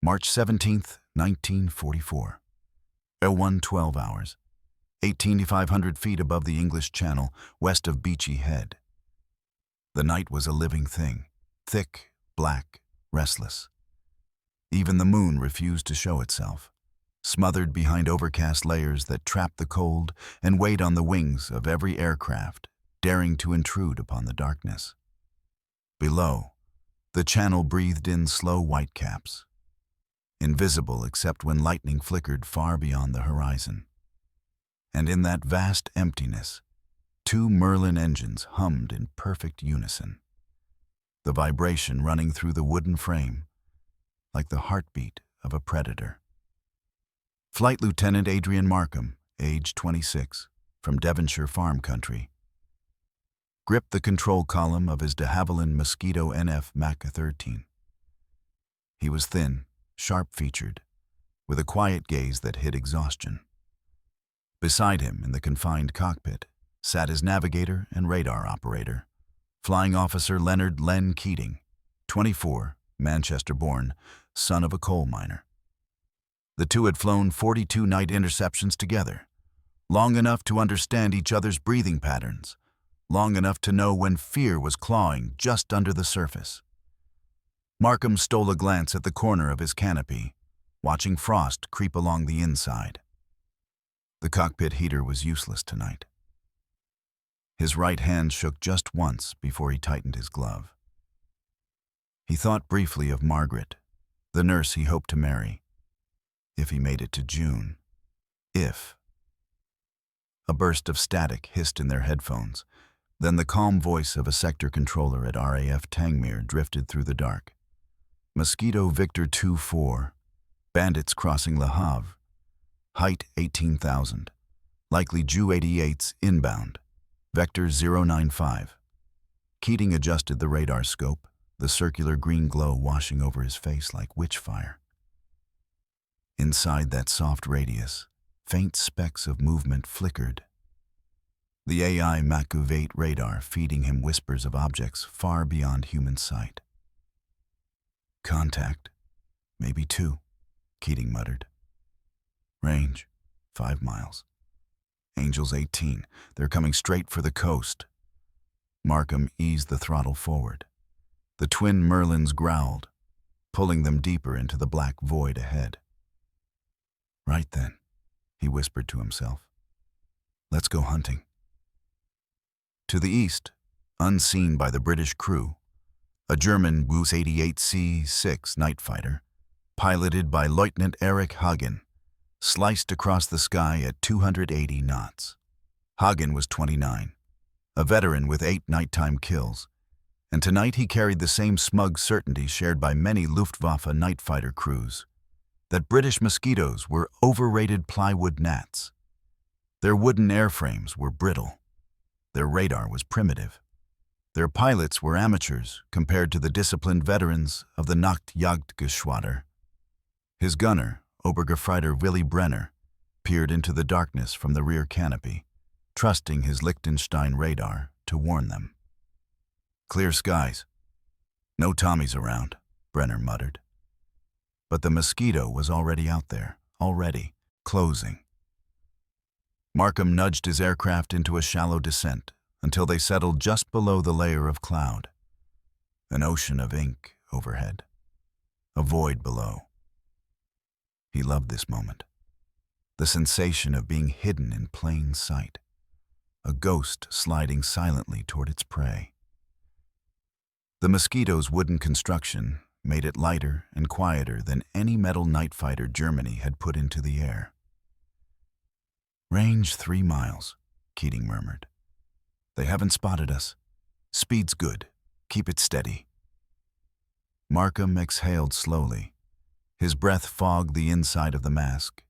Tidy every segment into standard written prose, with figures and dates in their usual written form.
March 17th, 1944. 12 hours. 1,800 feet above the English Channel, west of Beachy Head. The night was a living thing, thick, black, restless. Even the moon refused to show itself, smothered behind overcast layers that trapped the cold and weighed on the wings of every aircraft, daring to intrude upon the darkness. Below, the Channel breathed in slow whitecaps, invisible except when lightning flickered far beyond the horizon. And in that vast emptiness, 2 Merlin engines hummed in perfect unison, the vibration running through the wooden frame like the heartbeat of a predator. Flight Lieutenant Adrian Markham, age 26, from Devonshire farm country, gripped the control column of his de Havilland Mosquito NF Mk XIII. He was thin, sharp-featured, with a quiet gaze that hid exhaustion. Beside him, in the confined cockpit, sat his navigator and radar operator, Flying Officer Leonard Len Keating, 24, Manchester-born, son of a coal miner. The two had flown 42 night interceptions together, long enough to understand each other's breathing patterns, long enough to know when fear was clawing just under the surface. Markham stole a glance at the corner of his canopy, watching frost creep along the inside. The cockpit heater was useless tonight. His right hand shook just once before he tightened his glove. He thought briefly of Margaret, the nurse he hoped to marry, if he made it to June. If. A burst of static hissed in their headphones, then the calm voice of a sector controller at RAF Tangmere drifted through the dark. Mosquito Victor 2-4, bandits crossing Le Havre. Height 18,000. Likely Ju-88s inbound. Vector 095. Keating adjusted the radar scope, the circular green glow washing over his face like witchfire. Inside that soft radius, faint specks of movement flickered. The AI Mk VIII radar feeding him whispers of objects far beyond human sight. Contact. Maybe 2, Keating muttered. Range, 5 miles. Angels 18. They're coming straight for the coast. Markham eased the throttle forward. The twin Merlins growled, pulling them deeper into the black void ahead. Right then, he whispered to himself. Let's go hunting. To the east, unseen by the British crew, a German Goose 88C-6 night fighter, piloted by Lieutenant Erich Hagen, sliced across the sky at 280 knots. Hagen was 29, a veteran with 8 nighttime kills, and tonight he carried the same smug certainty shared by many Luftwaffe night fighter crews, that British Mosquitoes were overrated plywood gnats. Their wooden airframes were brittle. Their radar was primitive. Their pilots were amateurs compared to the disciplined veterans of the Nachtjagdgeschwader. His gunner, Obergefreiter Willy Brenner, peered into the darkness from the rear canopy, trusting his Liechtenstein radar to warn them. Clear skies. No Tommies around, Brenner muttered. But the Mosquito was already out there, already, closing. Markham nudged his aircraft into a shallow descent until they settled just below the layer of cloud. An ocean of ink overhead. A void below. He loved this moment. The sensation of being hidden in plain sight. A ghost sliding silently toward its prey. The Mosquito's wooden construction made it lighter and quieter than any metal night fighter Germany had put into the air. Range 3 miles, Keating murmured. They haven't spotted us. Speed's good. Keep it steady. Markham exhaled slowly. His breath fogged the inside of the mask,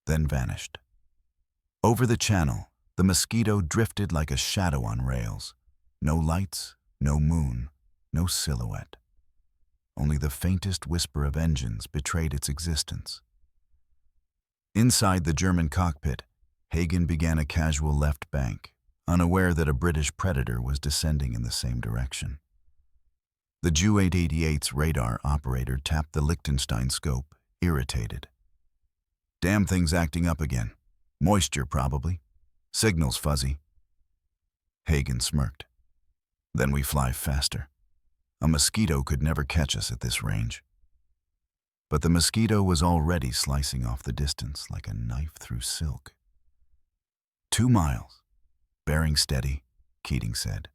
then vanished. Over the channel, the Mosquito drifted like a shadow on rails. No lights, no moon, no silhouette. Only the faintest whisper of engines betrayed its existence. Inside the German cockpit, Hagen began a casual left bank, unaware that a British Predator was descending in the same direction. The Ju-888's radar operator tapped the Liechtenstein scope, irritated. Damn thing's acting up again. Moisture, probably. Signal's fuzzy. Hagen smirked. Then we fly faster. A Mosquito could never catch us at this range. But the Mosquito was already slicing off the distance like a knife through silk. 2 miles. Bearing steady, Keating said.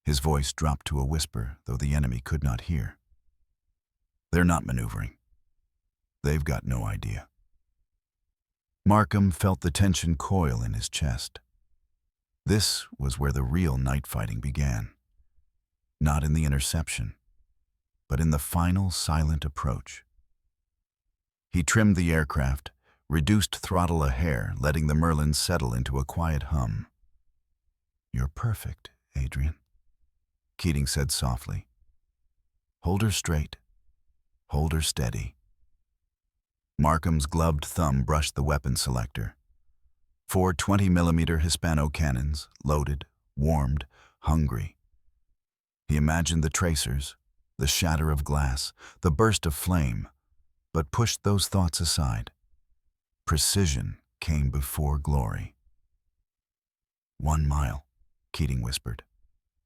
His voice dropped to a whisper, though the enemy could not hear. They're not maneuvering. They've got no idea. Markham felt the tension coil in his chest. This was where the real night fighting began. Not in the interception, but in the final silent approach. He trimmed the aircraft, reduced throttle a hair, letting the Merlin settle into a quiet hum. "You're perfect, Adrian," Keating said softly. "Hold her straight. Hold her steady." Markham's gloved thumb brushed the weapon selector. 4 20mm Hispano cannons, loaded, warmed, hungry. He imagined the tracers, the shatter of glass, the burst of flame, but pushed those thoughts aside. Precision came before glory. 1 mile, Keating whispered.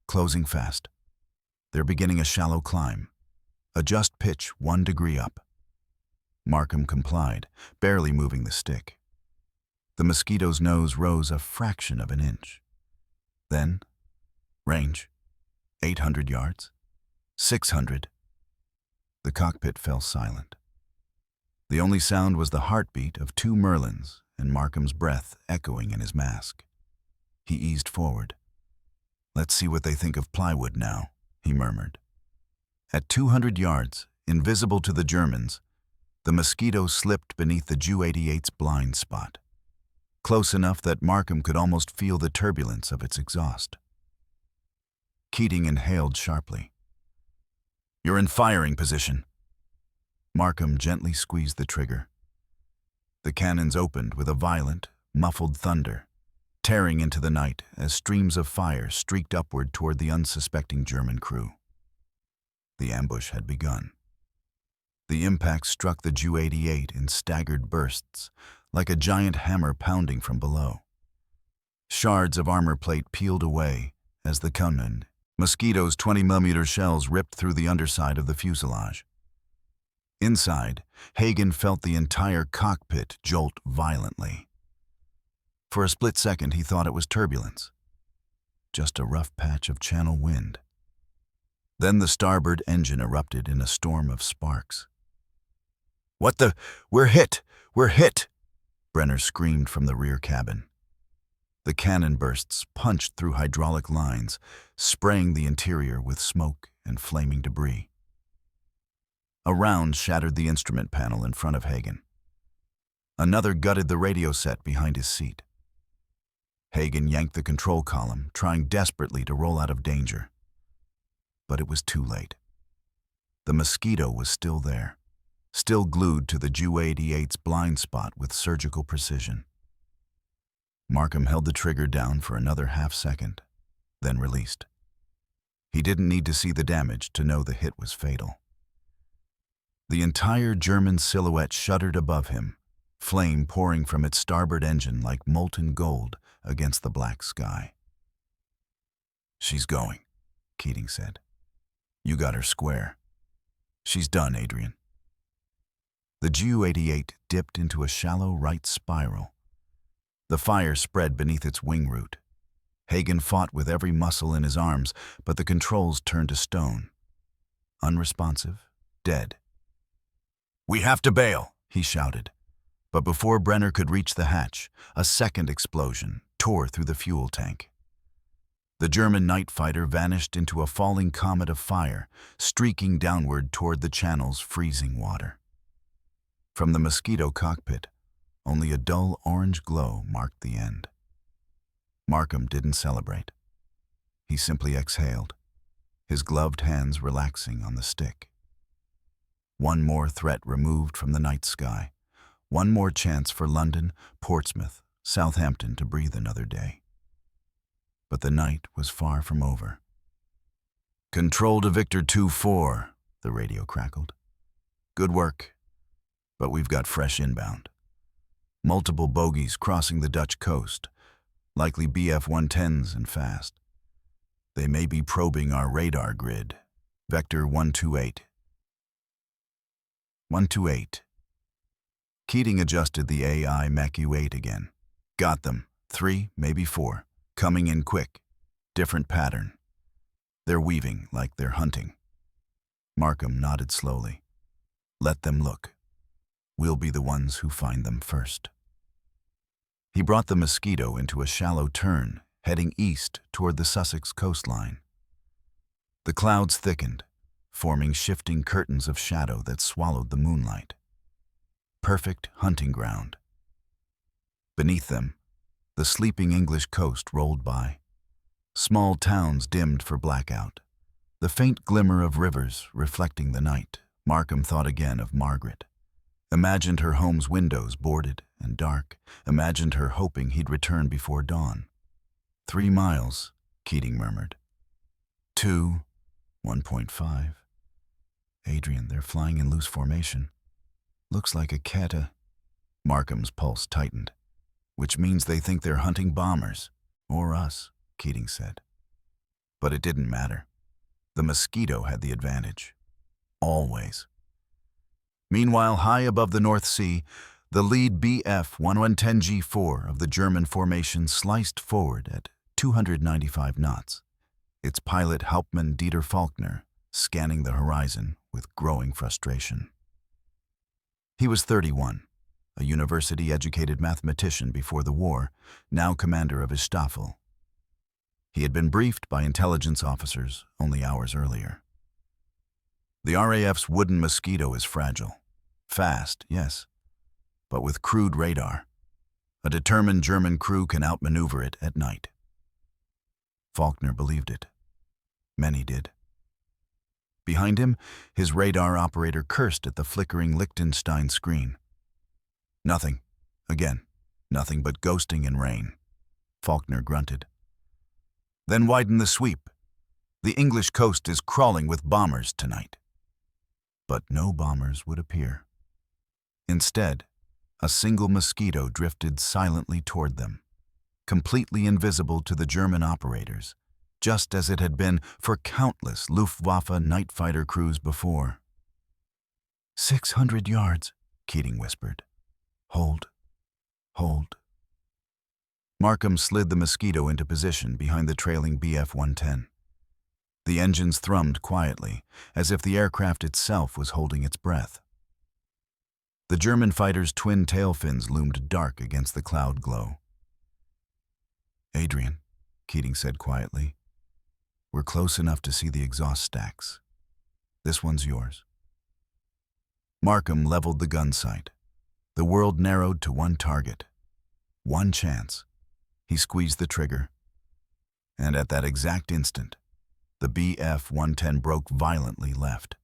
Closing fast. They're beginning a shallow climb. Adjust pitch 1 degree up. Markham complied, barely moving the stick. The Mosquito's nose rose a fraction of an inch. Then, range, 800 yards, 600. The cockpit fell silent. The only sound was the heartbeat of 2 Merlins and Markham's breath echoing in his mask. He eased forward. "Let's see what they think of plywood now," he murmured. At 200 yards, invisible to the Germans, the Mosquito slipped beneath the Ju-88's blind spot, close enough that Markham could almost feel the turbulence of its exhaust. Keating inhaled sharply. "You're in firing position." Markham gently squeezed the trigger. The cannons opened with a violent, muffled thunder, tearing into the night as streams of fire streaked upward toward the unsuspecting German crew. The ambush had begun. The impact struck the Ju-88 in staggered bursts, like a giant hammer pounding from below. Shards of armor plate peeled away as the cannon, Mosquito's 20mm shells ripped through the underside of the fuselage. Inside, Hagen felt the entire cockpit jolt violently. For a split second, he thought it was turbulence. Just a rough patch of channel wind. Then the starboard engine erupted in a storm of sparks. "What the? We're hit! We're hit!" Brenner screamed from the rear cabin. The cannon bursts punched through hydraulic lines, spraying the interior with smoke and flaming debris. A round shattered the instrument panel in front of Hagen. Another gutted the radio set behind his seat. Hagen yanked the control column, trying desperately to roll out of danger. But it was too late. The Mosquito was still there, still glued to the Ju-88's blind spot with surgical precision. Markham held the trigger down for another half-second, then released. He didn't need to see the damage to know the hit was fatal. The entire German silhouette shuddered above him, flame pouring from its starboard engine like molten gold against the black sky. "She's going," Keating said. "You got her square. She's done, Adrian." The Ju-88 dipped into a shallow right spiral. The fire spread beneath its wing root. Hagen fought with every muscle in his arms, but the controls turned to stone. Unresponsive, dead. "We have to bail," he shouted. But before Brenner could reach the hatch, a second explosion tore through the fuel tank. The German night fighter vanished into a falling comet of fire, streaking downward toward the channel's freezing water. From the Mosquito cockpit, only a dull orange glow marked the end. Markham didn't celebrate. He simply exhaled, his gloved hands relaxing on the stick. One more threat removed from the night sky. One more chance for London, Portsmouth, Southampton to breathe another day. But the night was far from over. Control to Victor 2-4, the radio crackled. Good work, but we've got fresh inbound. Multiple bogies crossing the Dutch coast, likely Bf-110s and fast. They may be probing our radar grid. Vector 128. 128. Keating adjusted the AI Mk VIII again. Got them. 3, maybe 4. Coming in quick. Different pattern. They're weaving like they're hunting. Markham nodded slowly. Let them look. We'll be the ones who find them first. He brought the Mosquito into a shallow turn, heading east toward the Sussex coastline. The clouds thickened, forming shifting curtains of shadow that swallowed the moonlight. Perfect hunting ground. Beneath them, the sleeping English coast rolled by. Small towns dimmed for blackout. The faint glimmer of rivers reflecting the night. Markham thought again of Margaret. Imagined her home's windows boarded and dark. Imagined her hoping he'd return before dawn. 3 miles, Keating murmured. 2, 1.5. Adrian, they're flying in loose formation. Looks like a keta. Markham's pulse tightened. Which means they think they're hunting bombers. Or us, Keating said. But it didn't matter. The Mosquito had the advantage. Always. Meanwhile, high above the North Sea, the lead Bf-110G4 of the German formation sliced forward at 295 knots, its pilot Hauptmann Dieter Faulkner scanning the horizon with growing frustration. He was 31, a university-educated mathematician before the war, now commander of his Staffel. He had been briefed by intelligence officers only hours earlier. The RAF's wooden Mosquito is fragile. Fast, yes, but with crude radar. A determined German crew can outmaneuver it at night. Faulkner believed it. Many did. Behind him, his radar operator cursed at the flickering Liechtenstein screen. Nothing. Again, nothing but ghosting and rain. Faulkner grunted. Then widen the sweep. The English coast is crawling with bombers tonight. But no bombers would appear. Instead, a single Mosquito drifted silently toward them, completely invisible to the German operators, just as it had been for countless Luftwaffe night fighter crews before. 600 yards, Keating whispered. Hold. Hold. Markham slid the Mosquito into position behind the trailing Bf-110. The engines thrummed quietly, as if the aircraft itself was holding its breath. The German fighter's twin tail fins loomed dark against the cloud glow. Adrian, Keating said quietly, we're close enough to see the exhaust stacks. This one's yours. Markham leveled the gun sight. The world narrowed to one target. One chance. He squeezed the trigger. And at that exact instant, the Bf-110 broke violently left.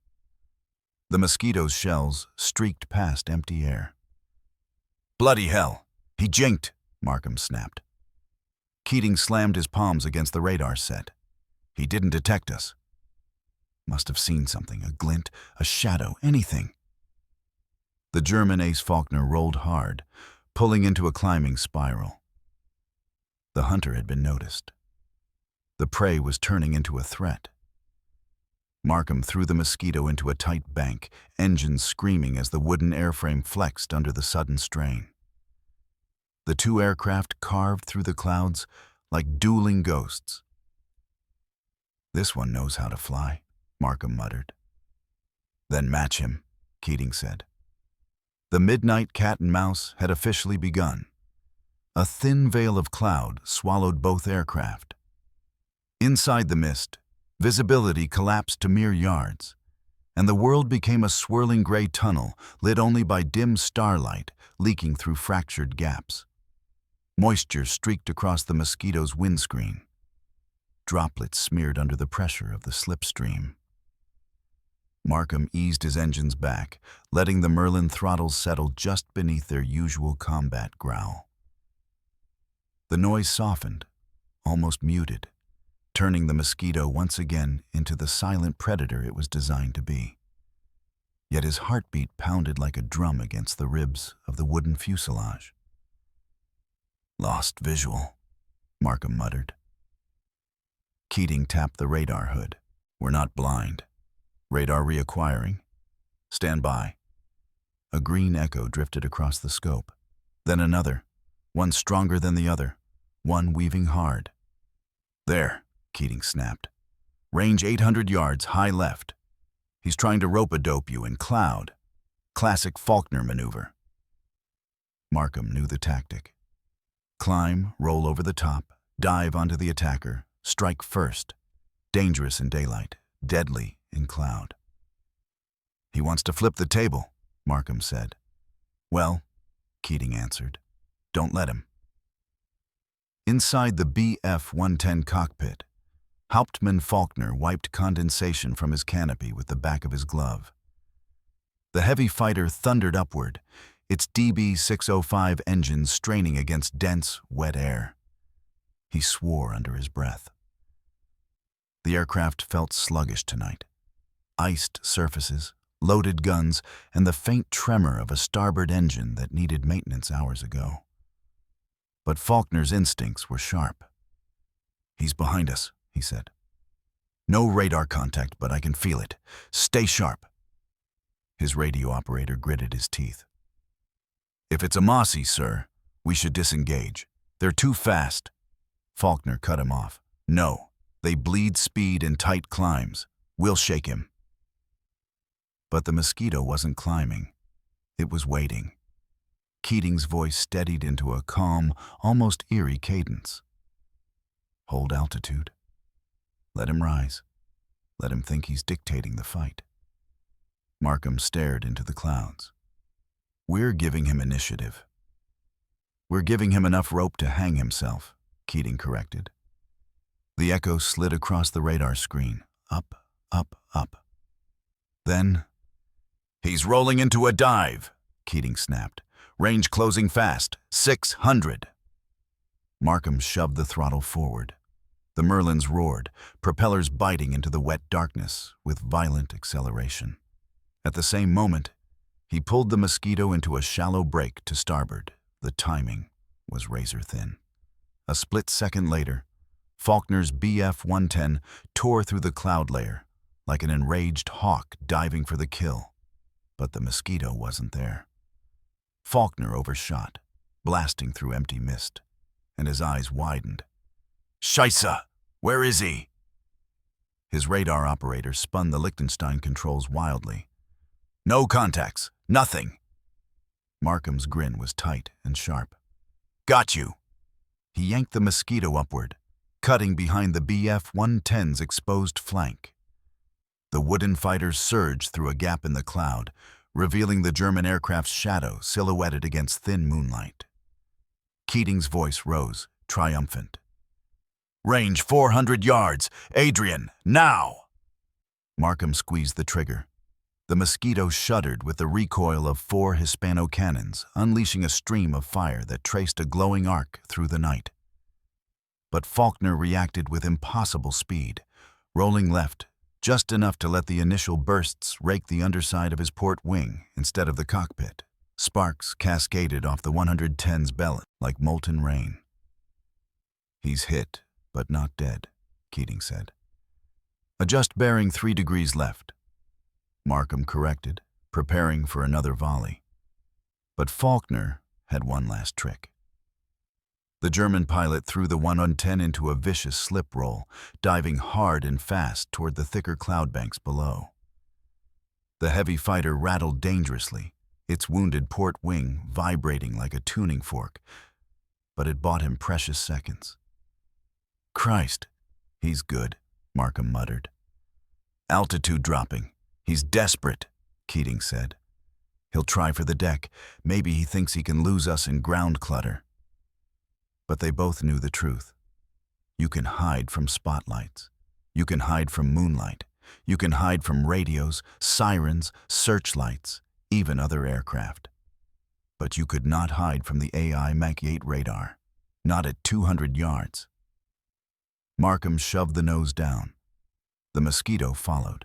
The Mosquito's shells streaked past empty air. Bloody hell! He jinked, Markham snapped. Keating slammed his palms against the radar set. He didn't detect us. Must have seen something, a glint, a shadow, anything. The German ace Faulkner rolled hard, pulling into a climbing spiral. The hunter had been noticed. The prey was turning into a threat. Markham threw the Mosquito into a tight bank, engines screaming as the wooden airframe flexed under the sudden strain. The two aircraft carved through the clouds like dueling ghosts. This one knows how to fly, Markham muttered. Then match him, Keating said. The midnight cat and mouse had officially begun. A thin veil of cloud swallowed both aircraft. Inside the mist, visibility collapsed to mere yards, and the world became a swirling gray tunnel lit only by dim starlight leaking through fractured gaps. Moisture streaked across the Mosquito's windscreen. Droplets smeared under the pressure of the slipstream. Markham eased his engines back, letting the Merlin throttles settle just beneath their usual combat growl. The noise softened, almost muted, turning the Mosquito once again into the silent predator it was designed to be. Yet his heartbeat pounded like a drum against the ribs of the wooden fuselage. "Lost visual," Markham muttered. Keating tapped the radar hood. "We're not blind. Radar reacquiring. Stand by." A green echo drifted across the scope. Then another, one stronger than the other, one weaving hard. "There," Keating snapped. "Range 800 yards, high left. He's trying to rope-a-dope you in cloud. Classic Faulkner maneuver." Markham knew the tactic. Climb, roll over the top, dive onto the attacker, strike first. Dangerous in daylight, deadly in cloud. "He wants to flip the table," Markham said. "Well," Keating answered, "don't let him." Inside the BF-110 cockpit, Hauptmann Faulkner wiped condensation from his canopy with the back of his glove. The heavy fighter thundered upward, its DB-605 engines straining against dense, wet air. He swore under his breath. The aircraft felt sluggish tonight. Iced surfaces, loaded guns, and the faint tremor of a starboard engine that needed maintenance hours ago. But Faulkner's instincts were sharp. "He's behind us," he said. "No radar contact, but I can feel it. Stay sharp." His radio operator gritted his teeth. "If it's a Mossy, sir, we should disengage. They're too fast." Faulkner cut him off. "No, they bleed speed in tight climbs. We'll shake him." But the Mosquito wasn't climbing. It was waiting. Keating's voice steadied into a calm, almost eerie cadence. "Hold altitude. Let him rise. Let him think he's dictating the fight." Markham stared into the clouds. "We're giving him initiative." "We're giving him enough rope to hang himself," Keating corrected. The echo slid across the radar screen. Up, up, up. Then, "He's rolling into a dive," Keating snapped. "Range closing fast. 600. Markham shoved the throttle forward. The Merlins roared, propellers biting into the wet darkness with violent acceleration. At the same moment, he pulled the Mosquito into a shallow break to starboard. The timing was razor-thin. A split second later, Faulkner's BF-110 tore through the cloud layer like an enraged hawk diving for the kill. But the Mosquito wasn't there. Faulkner overshot, blasting through empty mist, and his eyes widened. "Scheisse! Where is he?" His radar operator spun the Liechtenstein controls wildly. "No contacts. Nothing." Markham's grin was tight and sharp. "Got you." He yanked the Mosquito upward, cutting behind the BF-110's exposed flank. The wooden fighters surged through a gap in the cloud, revealing the German aircraft's shadow silhouetted against thin moonlight. Keating's voice rose, triumphant. "Range 400 yards! Adrian, now!" Markham squeezed the trigger. The Mosquito shuddered with the recoil of 4 Hispano cannons, unleashing a stream of fire that traced a glowing arc through the night. But Faulkner reacted with impossible speed, rolling left, just enough to let the initial bursts rake the underside of his port wing instead of the cockpit. Sparks cascaded off the 110's belly like molten rain. "He's hit, but not dead," Keating said. "Adjust bearing 3 degrees left." Markham corrected, preparing for another volley. But Faulkner had one last trick. The German pilot threw the 110 into a vicious slip roll, diving hard and fast toward the thicker cloud banks below. The heavy fighter rattled dangerously, its wounded port wing vibrating like a tuning fork, but it bought him precious seconds. "Christ, he's good," Markham muttered. "Altitude dropping. He's desperate," Keating said. "He'll try for the deck. Maybe he thinks he can lose us in ground clutter." But they both knew the truth. You can hide from spotlights. You can hide from moonlight. You can hide from radios, sirens, searchlights, even other aircraft. But you could not hide from the AI Mk VIII radar, not at 200 yards. Markham shoved the nose down. The Mosquito followed.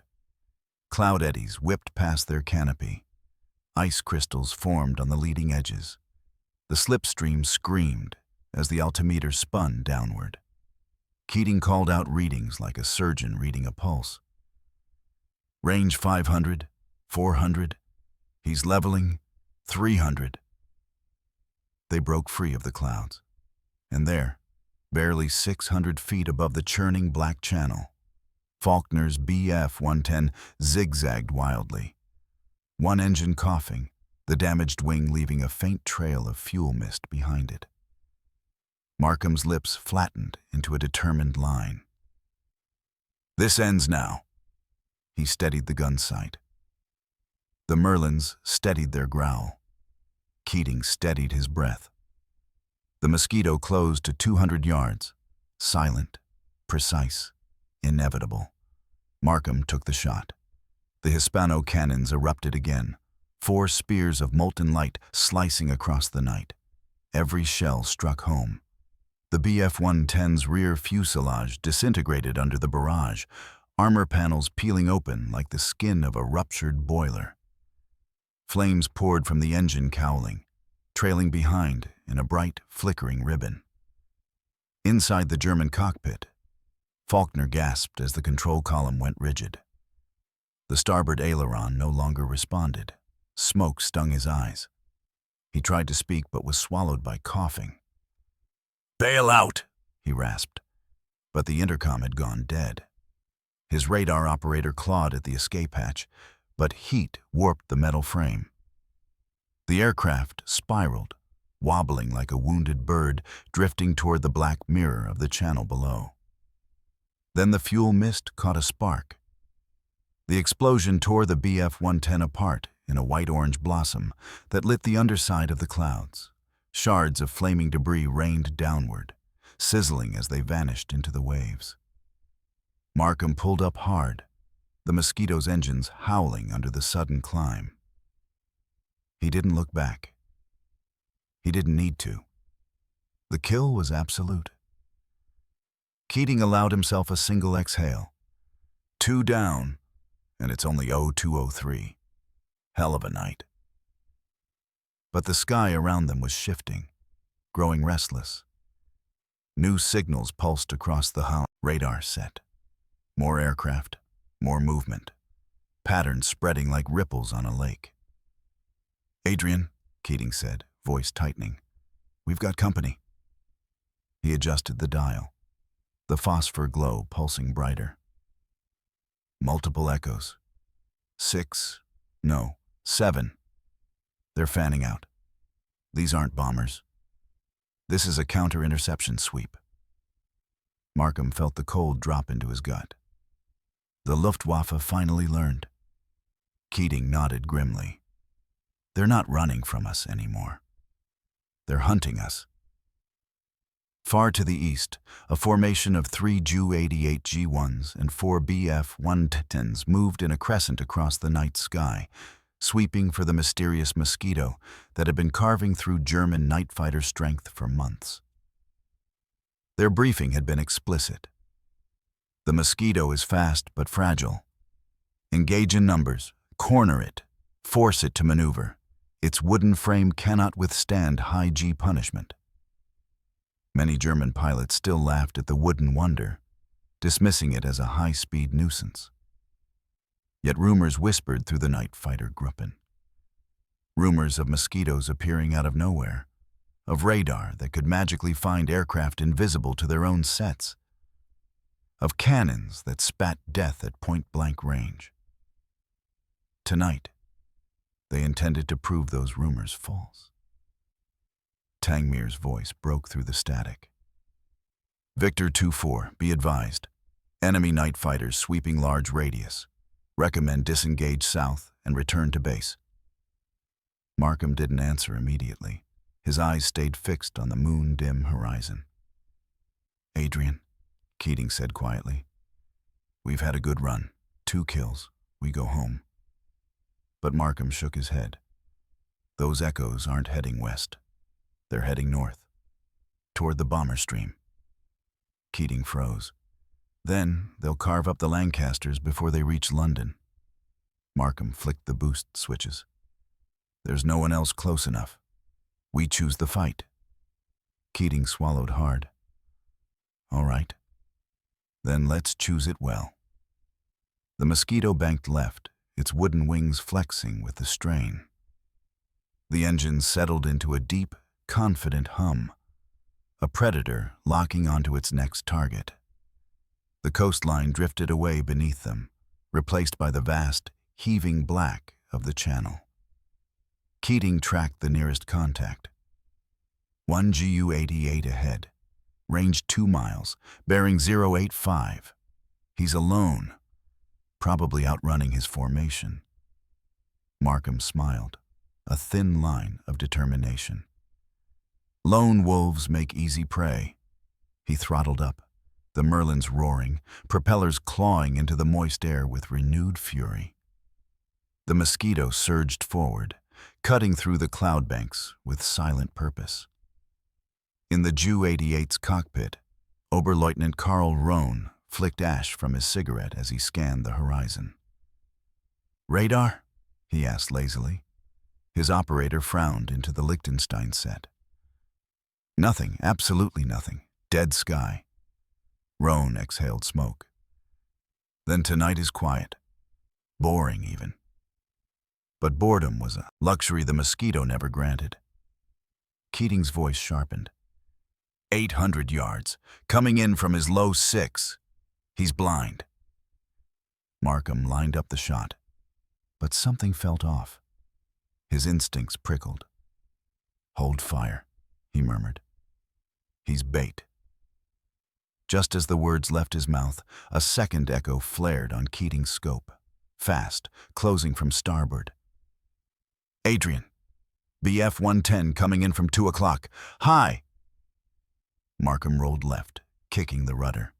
Cloud eddies whipped past their canopy. Ice crystals formed on the leading edges. The slipstream screamed as the altimeter spun downward. Keating called out readings like a surgeon reading a pulse. Range 500, 400. He's leveling 300. They broke free of the clouds. And there, barely 600 feet above the churning black channel, Faulkner's BF-110 zigzagged wildly. One engine coughing, the damaged wing leaving a faint trail of fuel mist behind it. Markham's lips flattened into a determined line. "This ends now." He steadied the gun sight. The Merlins steadied their growl. Keating steadied his breath. The Mosquito closed to 200 yards, silent, precise, inevitable. Markham took the shot. The Hispano cannons erupted again, 4 spears of molten light slicing across the night. Every shell struck home. The BF-110's rear fuselage disintegrated under the barrage, armor panels peeling open like the skin of a ruptured boiler. Flames poured from the engine cowling, trailing behind in a bright, flickering ribbon. Inside the German cockpit, Faulkner gasped as the control column went rigid. The starboard aileron no longer responded. Smoke stung his eyes. He tried to speak but was swallowed by coughing. "Bail out," he rasped. But the intercom had gone dead. His radar operator clawed at the escape hatch, but heat warped the metal frame. The aircraft spiraled, wobbling like a wounded bird, drifting toward the black mirror of the channel below. Then the fuel mist caught a spark. The explosion tore the BF-110 apart in a white-orange blossom that lit the underside of the clouds. Shards of flaming debris rained downward, sizzling as they vanished into the waves. Markham pulled up hard, the Mosquito's engines howling under the sudden climb. He didn't look back. He didn't need to. The kill was absolute. Keating allowed himself a single exhale. 2 down, and it's only 0203. Hell of a night. But the sky around them was shifting, growing restless. New signals pulsed across the hull. Radar set. More aircraft, more movement. Patterns spreading like ripples on a lake. "Adrian," Keating said, voice tightening. "We've got company." He adjusted the dial, the phosphor glow pulsing brighter. Multiple echoes. 6, no, 7. They're fanning out. These aren't bombers. This is a counter-interception sweep. Markham felt the cold drop into his gut. The Luftwaffe finally learned. Keating nodded grimly. They're not running from us anymore. They're hunting us. Far to the east, a formation of 3 Ju-88 G1s and 4 BF-110s moved in a crescent across the night sky, sweeping for the mysterious Mosquito that had been carving through German night fighter strength for months. Their briefing had been explicit. The Mosquito is fast but fragile. Engage in numbers, corner it, force it to maneuver. Its wooden frame cannot withstand high G punishment. Many German pilots still laughed at the wooden wonder, dismissing it as a high-speed nuisance. Yet rumors whispered through the night fighter Gruppen. Rumors of Mosquitoes appearing out of nowhere, of radar that could magically find aircraft invisible to their own sets, of cannons that spat death at point-blank range. Tonight, they intended to prove those rumors false. Tangmir's voice broke through the static. "Victor 2-4, be advised. Enemy night fighters sweeping large radius. Recommend disengage south and return to base." Markham didn't answer immediately. His eyes stayed fixed on the moon-dim horizon. "Adrian," Keating said quietly, "we've had a good run. 2 kills. We go home." But Markham shook his head. Those echoes aren't heading west. They're heading north, toward the bomber stream. Keating froze. Then they'll carve up the Lancasters before they reach London. Markham flicked the boost switches. There's no one else close enough. We choose the fight. Keating swallowed hard. All right. Then let's choose it well. The Mosquito banked left, its wooden wings flexing with the strain. The engine settled into a deep, confident hum, a predator locking onto its next target. The coastline drifted away beneath them, replaced by the vast, heaving black of the Channel. Keating tracked the nearest contact. One Gu-88 ahead, range 2 miles, bearing 085. He's alone, probably outrunning his formation. Markham smiled, a thin line of determination. Lone wolves make easy prey. He throttled up, the Merlins roaring, propellers clawing into the moist air with renewed fury. The Mosquito surged forward, cutting through the cloud banks with silent purpose. In the Ju-88's cockpit, Oberleutnant Karl Rohn flicked ash from his cigarette as he scanned the horizon. "Radar?" he asked lazily. His operator frowned into the Liechtenstein set. "Nothing, absolutely nothing. Dead sky." Rohn exhaled smoke. "Then tonight is quiet. Boring, even." But boredom was a luxury the Mosquito never granted. Keating's voice sharpened. 800 yards, coming in from his low 6. He's blind. Markham lined up the shot, but something felt off. His instincts prickled. "Hold fire," he murmured. "He's bait." Just as the words left his mouth, a second echo flared on Keating's scope, fast, closing from starboard. "Adrian, BF 110 coming in from 2 o'clock. Hi!" Markham rolled left, kicking the rudder.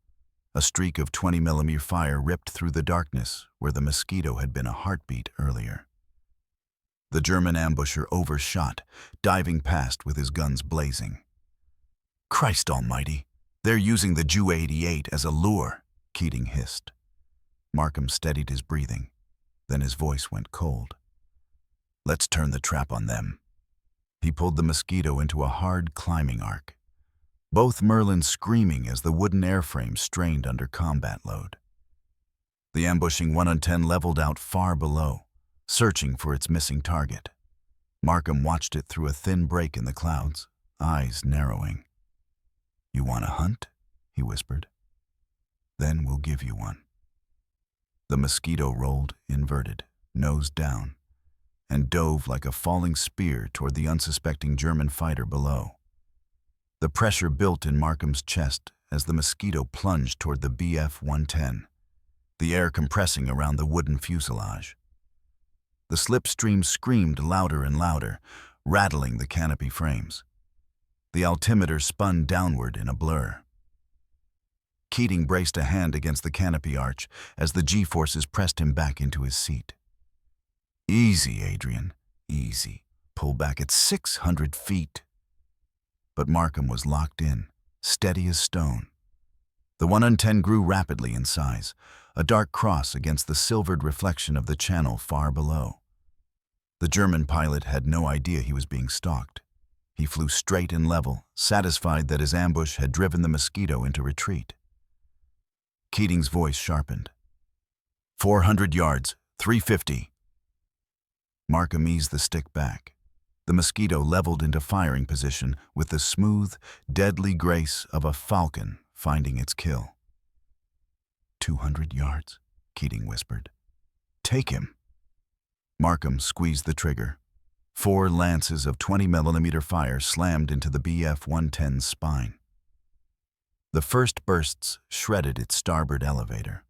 A streak of 20mm fire ripped through the darkness where the Mosquito had been a heartbeat earlier. The German ambusher overshot, diving past with his guns blazing. "Christ almighty, they're using the Ju-88 as a lure," Keating hissed. Markham steadied his breathing. Then his voice went cold. "Let's turn the trap on them." He pulled the Mosquito into a hard climbing arc, both Merlins screaming as the wooden airframe strained under combat load. The ambushing 110 leveled out far below, searching for its missing target. Markham watched it through a thin break in the clouds, eyes narrowing. "You want a hunt?" he whispered. "Then we'll give you one." The Mosquito rolled inverted, nose down, and dove like a falling spear toward the unsuspecting German fighter below. The pressure built in Markham's chest as the Mosquito plunged toward the BF 110, the air compressing around the wooden fuselage. The slipstream screamed louder and louder, rattling the canopy frames. The altimeter spun downward in a blur. Keating braced a hand against the canopy arch as the G-forces pressed him back into his seat. "Easy, Adrian, easy. Pull back at 600 feet. But Markham was locked in, steady as stone. The 110 grew rapidly in size, a dark cross against the silvered reflection of the Channel far below. The German pilot had no idea he was being stalked. He flew straight and level, satisfied that his ambush had driven the Mosquito into retreat. Keating's voice sharpened. 400 yards, 350. Markham eased the stick back. The Mosquito leveled into firing position with the smooth, deadly grace of a falcon finding its kill. 200 yards, Keating whispered. "Take him." Markham squeezed the trigger. 4 lances of 20mm fire slammed into the BF 110's spine. The first bursts shredded its starboard elevator.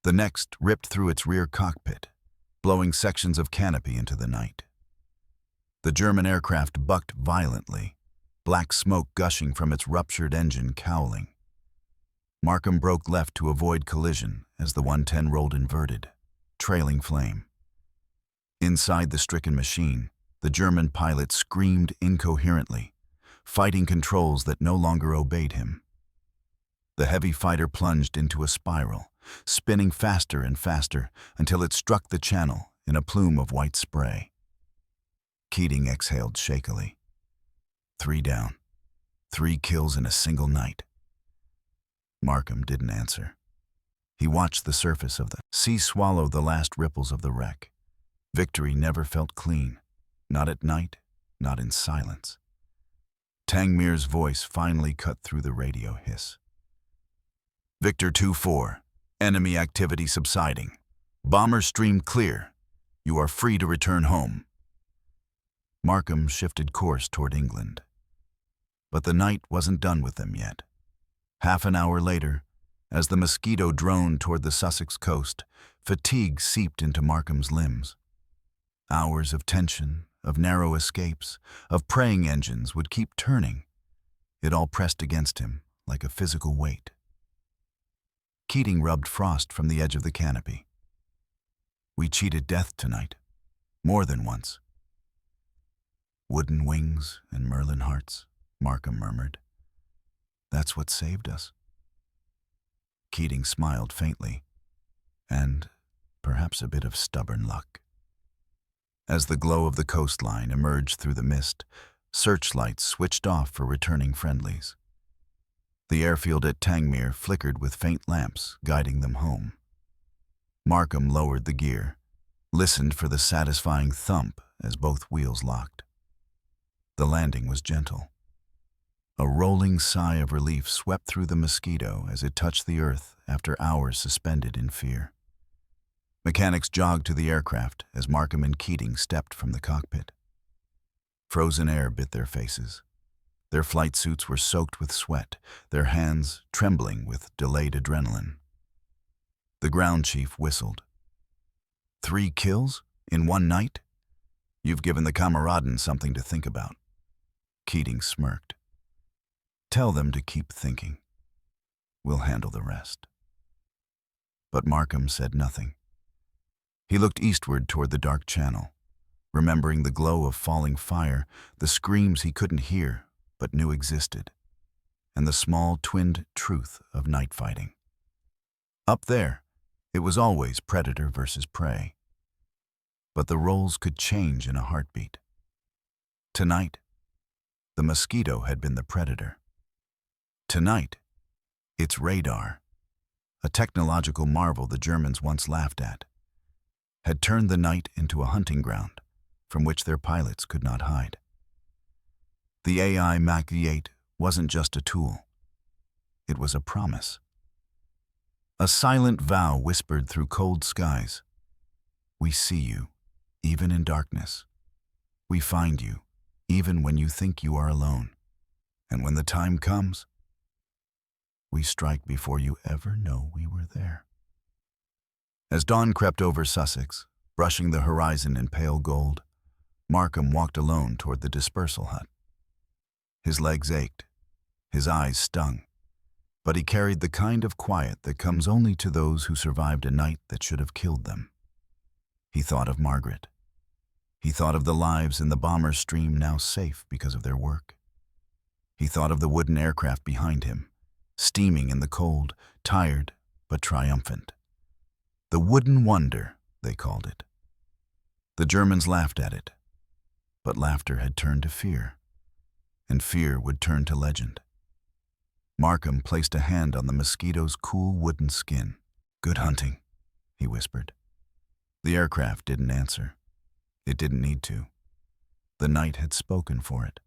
The next ripped through its rear cockpit, blowing sections of canopy into the night. The German aircraft bucked violently, black smoke gushing from its ruptured engine cowling. Markham broke left to avoid collision as the 110 rolled inverted, trailing flame. Inside the stricken machine, the German pilot screamed incoherently, fighting controls that no longer obeyed him. The heavy fighter plunged into a spiral, spinning faster and faster until it struck the channel in a plume of white spray. Keating exhaled shakily. 3 down. 3 kills in a single night. Markham didn't answer. He watched the surface of the sea swallow the last ripples of the wreck. Victory never felt clean. Not at night, not in silence. Tangmir's voice finally cut through the radio hiss. Victor 2-4. Enemy activity subsiding. Bomber stream clear. You are free to return home. Markham shifted course toward England. But the night wasn't done with them yet. Half an hour later, as the Mosquito droned toward the Sussex coast, fatigue seeped into Markham's limbs. Hours of tension, of narrow escapes, of praying engines would keep turning. It all pressed against him like a physical weight. Keating rubbed frost from the edge of the canopy. We cheated death tonight, more than once. Wooden wings and Merlin hearts, Markham murmured. That's what saved us. Keating smiled faintly, and perhaps a bit of stubborn luck. As the glow of the coastline emerged through the mist, searchlights switched off for returning friendlies. The airfield at Tangmere flickered with faint lamps, guiding them home. Markham lowered the gear, listened for the satisfying thump as both wheels locked. The landing was gentle. A rolling sigh of relief swept through the Mosquito as it touched the earth after hours suspended in fear. Mechanics jogged to the aircraft as Markham and Keating stepped from the cockpit. Frozen air bit their faces. Their flight suits were soaked with sweat, their hands trembling with delayed adrenaline. The ground chief whistled. 3 kills in one night? You've given the Kameraden something to think about. Keating smirked. Tell them to keep thinking. We'll handle the rest. But Markham said nothing. He looked eastward toward the dark channel, remembering the glow of falling fire, the screams he couldn't hear but knew existed, and the small twinned truth of night fighting. Up there, it was always predator versus prey. But the roles could change in a heartbeat. Tonight, the Mosquito had been the predator. Tonight, its radar, a technological marvel the Germans once laughed at, had turned the night into a hunting ground from which their pilots could not hide. The AI Mk VIII wasn't just a tool. It was a promise. A silent vow whispered through cold skies. We see you, even in darkness. We find you, even when you think you are alone. And when the time comes, we strike before you ever know we were there. As dawn crept over Sussex, brushing the horizon in pale gold, Markham walked alone toward the dispersal hut. His legs ached, his eyes stung, but he carried the kind of quiet that comes only to those who survived a night that should have killed them. He thought of Margaret. He thought of the lives in the bomber's stream now safe because of their work. He thought of the wooden aircraft behind him, steaming in the cold, tired but triumphant. The wooden wonder, they called it. The Germans laughed at it, but laughter had turned to fear, and fear would turn to legend. Markham placed a hand on the Mosquito's cool wooden skin. Good hunting, he whispered. The aircraft didn't answer. It didn't need to. The night had spoken for it.